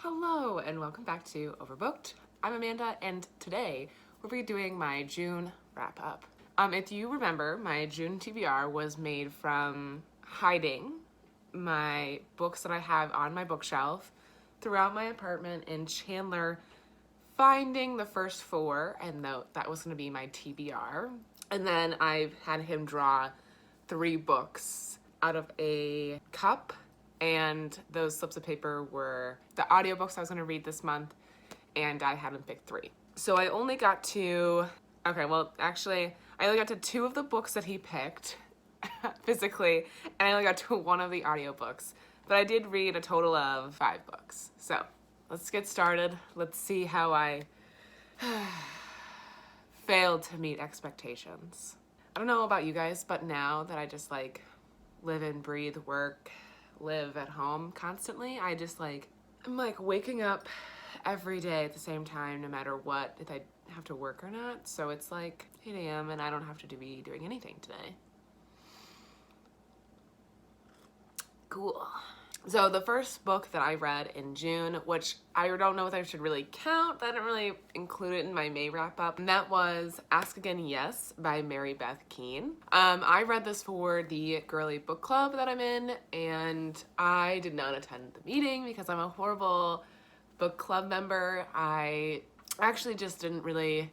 Hello and welcome back to Overbooked. I'm Amanda and today we'll be doing my June wrap up. If you remember, my June TBR was made from hiding my books that I have on my bookshelf throughout my apartment and Chandler finding the first four, and that was going to be my TBR. And then I've had him draw 3 books out of a cup, and those slips of paper were the audiobooks I was going to read this month, and I had him pick 3. So I only got to, I only got to 2 of the books that he picked physically, and I only got to 1 of the audiobooks. But I did read a total of 5 books. So let's get started. Let's see how I failed to meet expectations. I don't know about you guys, but now that I just live and breathe, work, live at home constantly, I'm waking up every day at the same time, no matter what, if I have to work or not. So it's 8 a.m. and I don't have to be doing anything today. Cool. So the first book that I read in June, which I don't know if I should really count, I didn't really include it in my May wrap up, and that was Ask Again Yes by Beth Keane. I read this for the girly book club that I'm in, and I did not attend the meeting because I'm a horrible book club member. I actually just didn't really...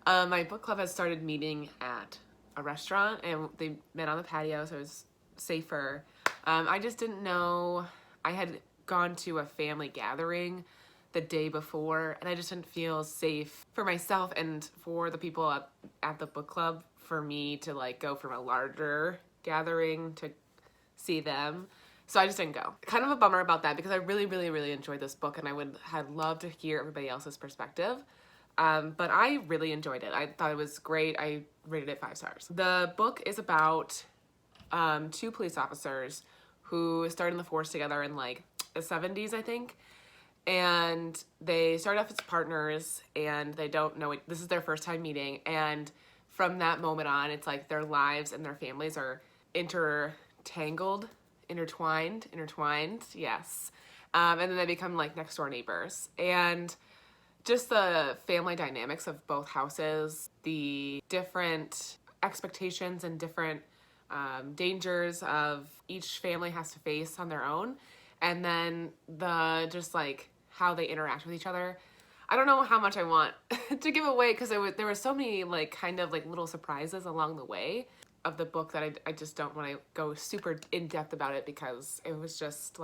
my book club has started meeting at a restaurant, and they met on the patio, so it was safer. I just didn't know. I had gone to a family gathering the day before, and I just didn't feel safe for myself and for the people at the book club for me to go from a larger gathering to see them. So I just didn't go. Kind of a bummer about that because I really, really, really enjoyed this book, and I had loved to hear everybody else's perspective. But I really enjoyed it. I thought it was great. I rated it 5 stars. The book is about 2 police officers who started in the force together in the 70s, I think. And they started off as partners, and they don't know it. This is their first time meeting. And from that moment on, it's their lives and their families are intertwined, yes. And then they become next door neighbors. And just the family dynamics of both houses, the different expectations and different dangers of each family has to face on their own, and then how they interact with each other. I don't know how much I want to give away because there were so many little surprises along the way of the book that I just don't want to go super in depth about it because it was just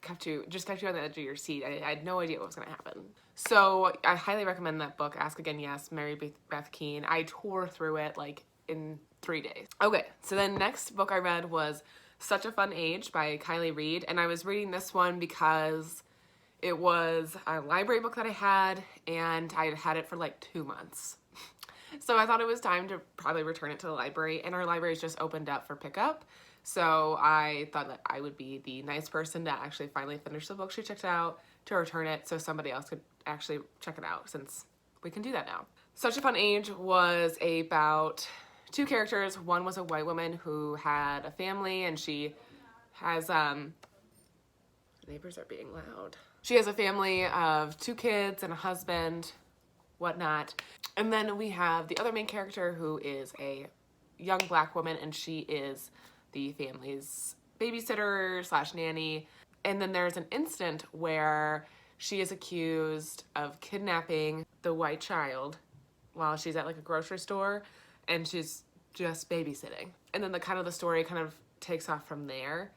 kept you on the edge of your seat. I had no idea what was going to happen. So I highly recommend that book, Ask Again Yes, Beth Keane. I tore through it in 3 days. Okay, so then next book I read was Such a Fun Age by Ried, and I was reading this one because it was a library book that I had, and I had had it for 2 months. So I thought it was time to probably return it to the library, and our library's just opened up for pickup. So I thought that I would be the nice person to actually finally finish the book she checked out, to return it so somebody else could actually check it out, since we can do that now. Such a Fun Age was about 2 characters. One was a white woman who had a family, and she has, neighbors are being loud. She has a family of 2 kids and a husband, whatnot. And then we have the other main character who is a young black woman, and she is the family's babysitter / nanny. And then there's an incident where she is accused of kidnapping the white child while she's at a grocery store, and she's just babysitting. And then the story takes off from there.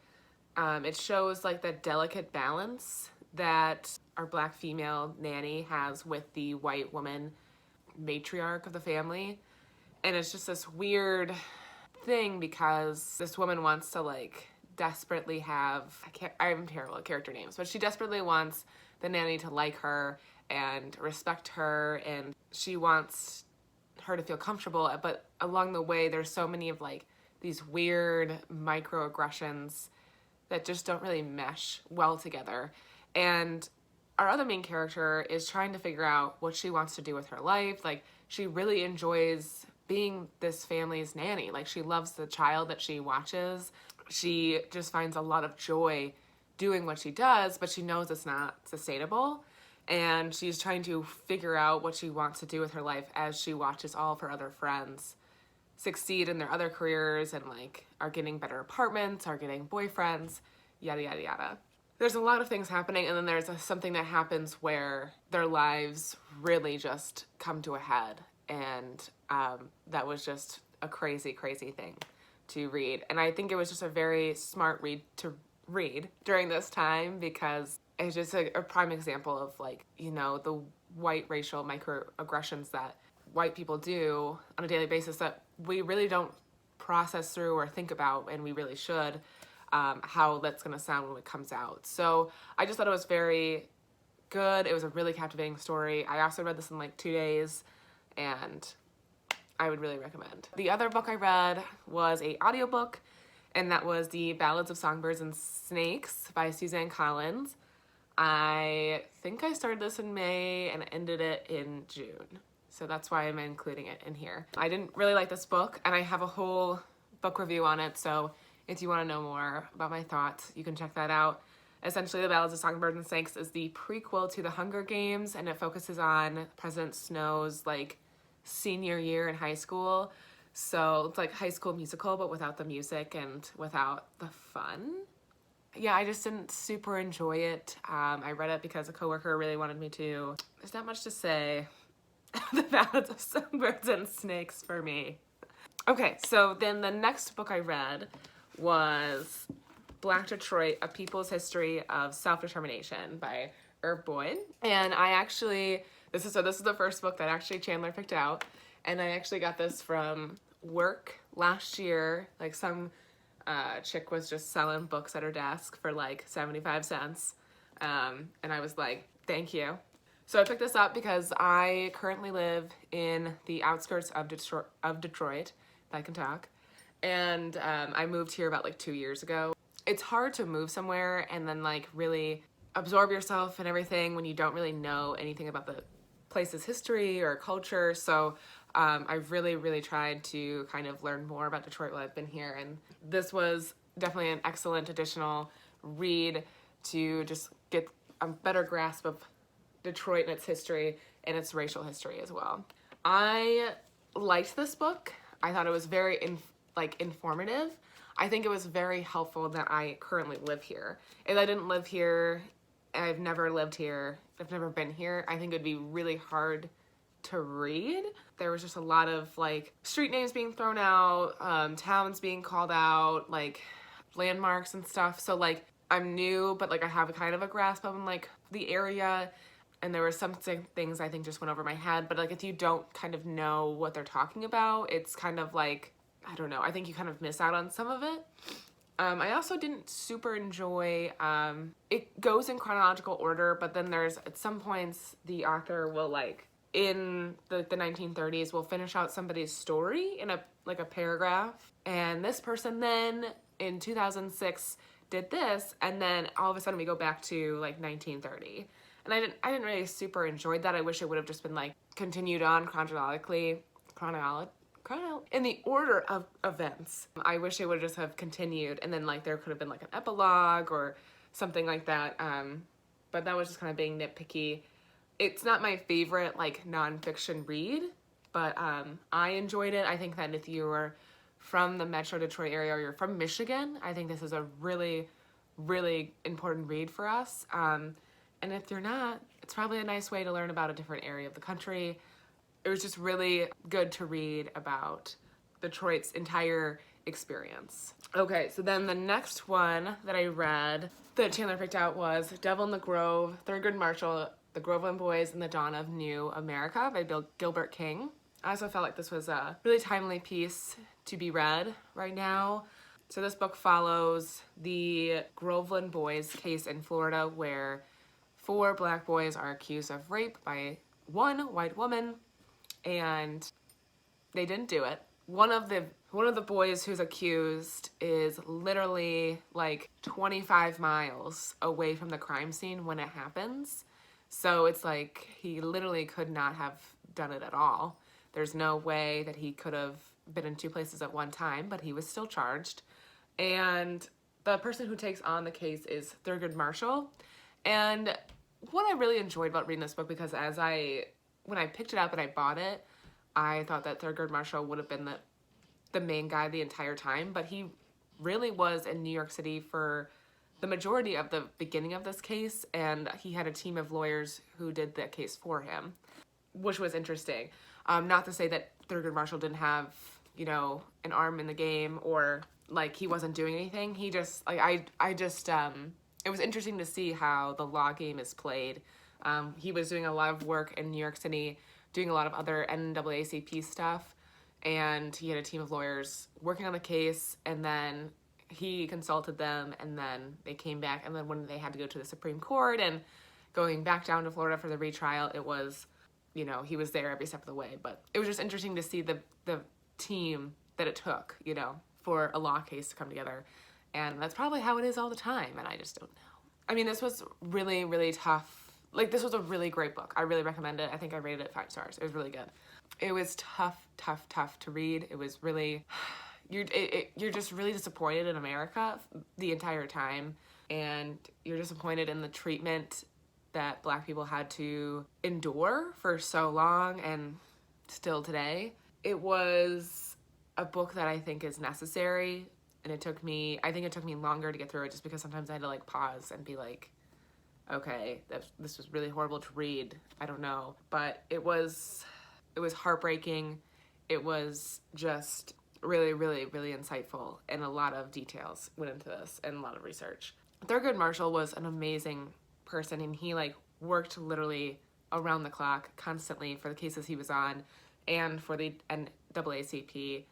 It shows that delicate balance that our black female nanny has with the white woman matriarch of the family. And it's just this weird thing because this woman wants to desperately have, I'm terrible at character names, but she desperately wants the nanny to like her and respect her, and she wants her to feel comfortable, but along the way there's so many of these weird microaggressions that just don't really mesh well together. And our other main character is trying to figure out what she wants to do with her life. She really enjoys being this family's nanny. She loves the child that she watches. She just finds a lot of joy doing what she does, but she knows it's not sustainable. And she's trying to figure out what she wants to do with her life as she watches all of her other friends succeed in their other careers and like are getting better apartments, are getting boyfriends, yada, yada, yada. There's a lot of things happening, and then there's something that happens where their lives really just come to a head. And that was just a crazy, crazy thing to read. And I think it was just a very smart read to read during this time, because it's just a prime example of like, you know, the white racial microaggressions that white people do on a daily basis that we really don't process through or think about, and we really should, how that's going to sound when it comes out. So I just thought it was very good. It was a really captivating story. I also read this in like 2 days, and I would really recommend. The other book I read was an audiobook, and that was the Ballads of Songbirds and Snakes by Suzanne. I think I started this in May and ended it in June. So that's why I'm including it in here. I didn't really like this book, and I have a whole book review on it, so if you want to know more about my thoughts, you can check that out. Essentially, The Ballads of Songbirds and Snakes is the prequel to The Hunger Games, and it focuses on President Snow's like senior year in high school. So it's like High School Musical, but without the music and without the fun. Yeah, I just didn't super enjoy it. I read it because a coworker really wanted me to. There's not much to say. The Ballads of Songbirds and Snakes for me. Okay, so then the next book I read was Black Detroit, A People's History of Self-Determination by Herb Boyd. And I actually, this is the first book that actually Chandler picked out. And I actually got this from work last year. Like some chick was just selling books at her desk for like 75 cents. And I was like, thank you. So I picked this up because I currently live in the outskirts of Detroit, if I can talk. And I moved here about like 2 years ago. It's hard to move somewhere and then like really absorb yourself and everything when you don't really know anything about the place's history or culture. So I've really, really tried to kind of learn more about Detroit while I've been here. And this was definitely an excellent additional read to just get a better grasp of Detroit and its history and its racial history as well. I liked this book. I thought it was very informative. I think it was very helpful that I currently live here. If I didn't live here, I've never lived here, I've never been here, I think it would be really hard to read. There was just a lot of like street names being thrown out, towns being called out, like landmarks and stuff. So like I'm new, but like I have a kind of a grasp of like the area. And there were some things I think just went over my head, but like if you don't kind of know what they're talking about, it's kind of like, I don't know, I think you kind of miss out on some of it. I also didn't super enjoy, it goes in chronological order, but then there's, at some points, the author will like, in the 1930s, will finish out somebody's story in a paragraph. And this person then, in 2006, did this, and then all of a sudden we go back to like 1930. And I didn't really super enjoy that. I wish it would have just been like continued on chronologically, in the order of events. I wish it would just have continued, and then like there could have been like an epilogue or something like that. But that was just kind of being nitpicky. It's not my favorite like nonfiction read, but I enjoyed it. I think that if you were from the Metro Detroit area or you're from Michigan, I think this is a really, really important read for us. And if you're not, it's probably a nice way to learn about a different area of the country. It was just really good to read about Detroit's entire experience. Okay, so then the next one that I read that Chandler picked out was Devil in the Grove, Thurgood Marshall, The Groveland Boys and the Dawn of New America by Gilbert King. I also felt like this was a really timely piece to be read right now. So this book follows the Groveland Boys case in Florida, where 4 black boys are accused of rape by 1 white woman, and they didn't do it. One of the boys who's accused is literally like 25 miles away from the crime scene when it happens. So it's like he literally could not have done it at all. There's no way that he could have been in 2 places at one time, but he was still charged. And The person who takes on the case is Thurgood Marshall. And what I really enjoyed about reading this book, because when I picked it up and I bought it, I thought that Thurgood Marshall would have been the main guy the entire time, but he really was in New York City for the majority of the beginning of this case, and he had a team of lawyers who did the case for him, which was interesting. Not to say that Thurgood Marshall didn't have, you know, an arm in the game, or like he wasn't doing anything. He just, like, it was interesting to see how the law game is played. He was doing a lot of work in New York City, doing a lot of other NAACP stuff, and he had a team of lawyers working on the case, and then he consulted them, and then they came back, and then when they had to go to the Supreme Court and going back down to Florida for the retrial, it was, you know, he was there every step of the way. But it was just interesting to see the team that it took, you know, for a law case to come together. And that's probably how it is all the time, and I just don't know. I mean, this was really, really tough. Like, this was a really great book. I really recommend it. I think I rated it 5 stars. It was really good. It was tough to read. It was really, you're just really disappointed in America the entire time, and you're disappointed in the treatment that Black people had to endure for so long and still today. It was a book that I think is necessary, and I think it took me longer to get through it, just because sometimes I had to like pause and be like, okay, this was really horrible to read. I don't know. But it was heartbreaking. It was just really, really, really insightful, and a lot of details went into this and a lot of research. Thurgood Marshall was an amazing person, and he like worked literally around the clock constantly for the cases he was on and for the NAACP.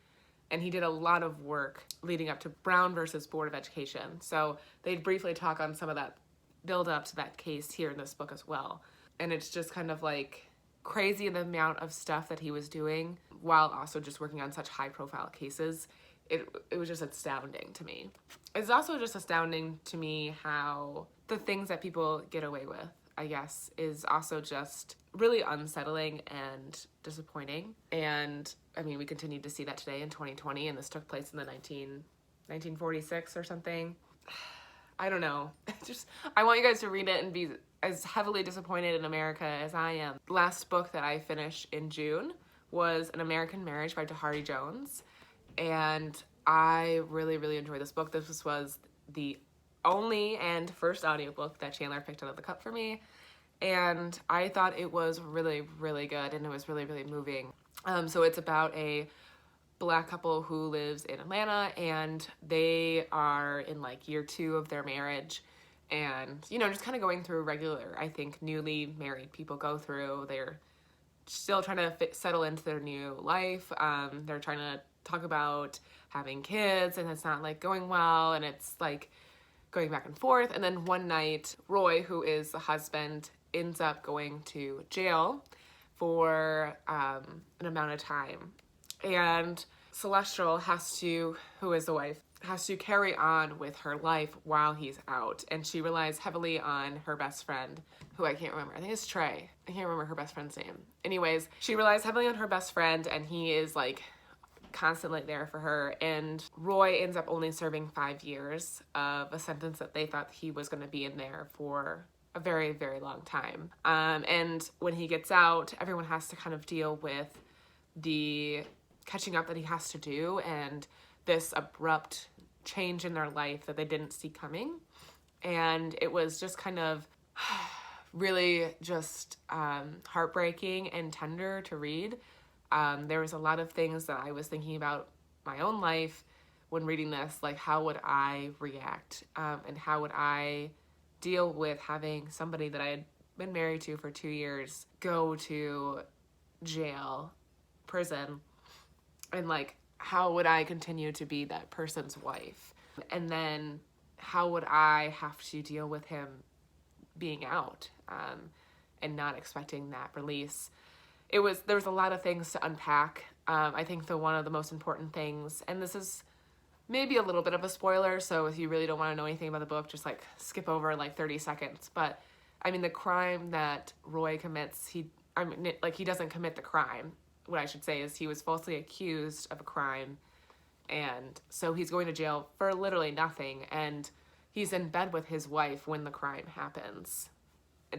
And he did a lot of work leading up to Brown versus Board of Education. So they'd briefly talk on some of that build up to that case here in this book as well. And it's just kind of like crazy the amount of stuff that he was doing while also just working on such high profile cases. It was just astounding to me. It's also just astounding to me how the things that people get away with, I guess, is also just really unsettling and disappointing. And I mean, we continue to see that today in 2020, and this took place in the 1946 or something. I don't know. I want you guys to read it and be as heavily disappointed in America as I am. The last book that I finished in June was An American Marriage by Tayari Jones, and I really, really enjoyed this book. This was the only and first audiobook that Chandler picked out of the cup for me, and I thought it was really, really good, and it was really, really moving. So it's about a Black couple who lives in Atlanta, and they are in like year 2 of their marriage, and, you know, just kind of going through regular, I think, newly married people go through. They're still trying to settle into their new life. They're trying to talk about having kids, and it's not like going well, and it's like going back and forth. And then one night, Roy, who is the husband, ends up going to jail for an amount of time. And Celestial who is the wife, has to carry on with her life while he's out. And she relies heavily on her best friend, who I can't remember. I think it's Trey. I can't remember her best friend's name. Anyways, she relies heavily on her best friend, and he is like constantly there for her. And Roy ends up only serving 5 years of a sentence that they thought he was going to be in there for a very, very long time. And when he gets out, everyone has to kind of deal with the catching up that he has to do, and this abrupt change in their life that they didn't see coming. And it was just kind of really just heartbreaking and tender to read. There was a lot of things that I was thinking about my own life when reading this, like how would I react, and how would I deal with having somebody that I had been married to for 2 years go to jail, prison, and like how would I continue to be that person's wife? And then how would I have to deal with him being out and not expecting that release? There was a lot of things to unpack. I think one of the most important things, and this is maybe a little bit of a spoiler, so if you really don't want to know anything about the book, just like skip over like 30 seconds. But I mean, the crime that Roy commits, he doesn't commit the crime. What I should say is he was falsely accused of a crime, and so he's going to jail for literally nothing, and he's in bed with his wife when the crime happens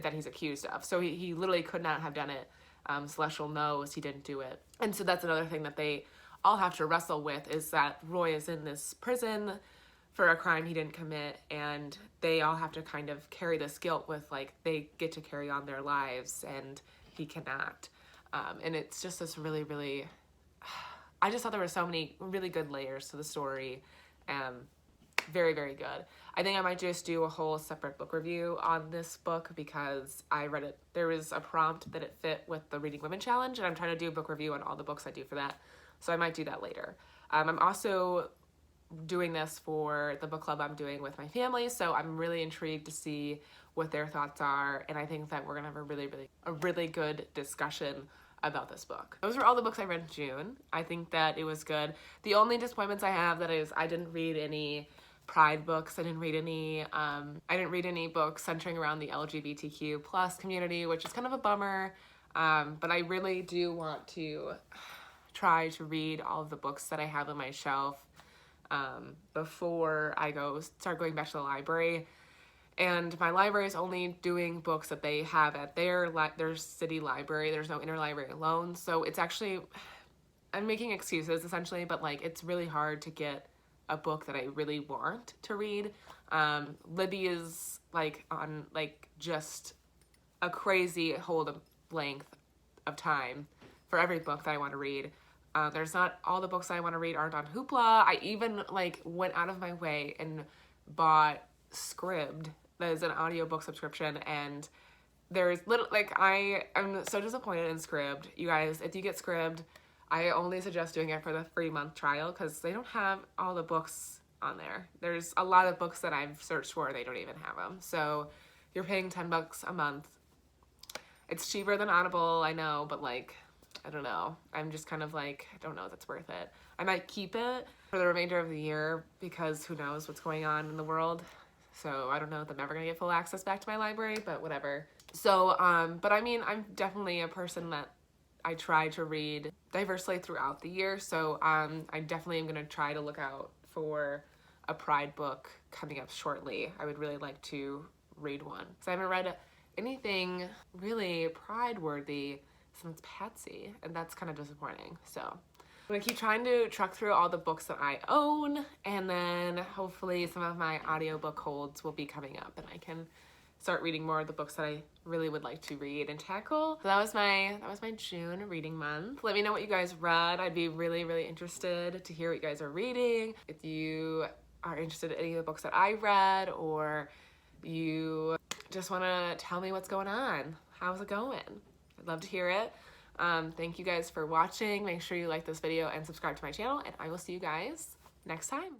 that he's accused of. So he literally could not have done it. Celestial knows he didn't do it. And so that's another thing that they all have to wrestle with, is that Roy is in this prison for a crime he didn't commit, and they all have to kind of carry this guilt with, like, they get to carry on their lives and he cannot. And it's just this really, really, I just thought there were so many really good layers to the story. Very, very good. I think I might just do a whole separate book review on this book because I read it. There was a prompt that it fit with the Reading Women Challenge, and I'm trying to do a book review on all the books I do for that. So I might do that later. I'm also doing this for the book club I'm doing with my family, so I'm really intrigued to see what their thoughts are, and I think that we're gonna have a really good discussion about this book. Those are all the books I read in June. I think that it was good. The only disappointments I have that is I didn't read any Pride books. I didn't read any books centering around the LGBTQ plus community, which is kind of a bummer. But I really do want to try to read all of the books that I have on my shelf before I start going back to the library. And my library is only doing books that they have at their city library. There's no interlibrary loans, so it's actually, I'm making excuses essentially, but like it's really hard to get a book that I really want to read. Libby is like on like just a crazy hold of length of time for every book that I want to read. There's not all the books I want to read aren't on Hoopla. I even like went out of my way and bought Scribd. That is an audiobook subscription, and there's I'm so disappointed in Scribd. You guys, if you get Scribd, I only suggest doing it for the free month trial because they don't have all the books on there. There's a lot of books that I've searched for, they don't even have them. So you're paying $10 a month. It's cheaper than Audible, I know, but like, I don't know. I'm just kind of like, I don't know if that's worth it. I might keep it for the remainder of the year because who knows what's going on in the world. So I don't know if I'm ever gonna get full access back to my library, but whatever. So, but I mean, I'm definitely a person that I try to read diversely throughout the year. So I definitely am gonna try to look out for a Pride book coming up shortly. I would really like to read one. So I haven't read anything really Pride worthy since Patsy, and that's kind of disappointing. So I'm gonna keep trying to truck through all the books that I own, and then hopefully some of my audiobook holds will be coming up and I can start reading more of the books that I really would like to read and tackle. So that was my June reading month. Let me know what you guys read. I'd be really, really interested to hear what you guys are reading. If you are interested in any of the books that I read, or you just want to tell me what's going on. How's it going? I'd love to hear it. Thank you guys for watching. Make sure you like this video and subscribe to my channel, and I will see you guys next time.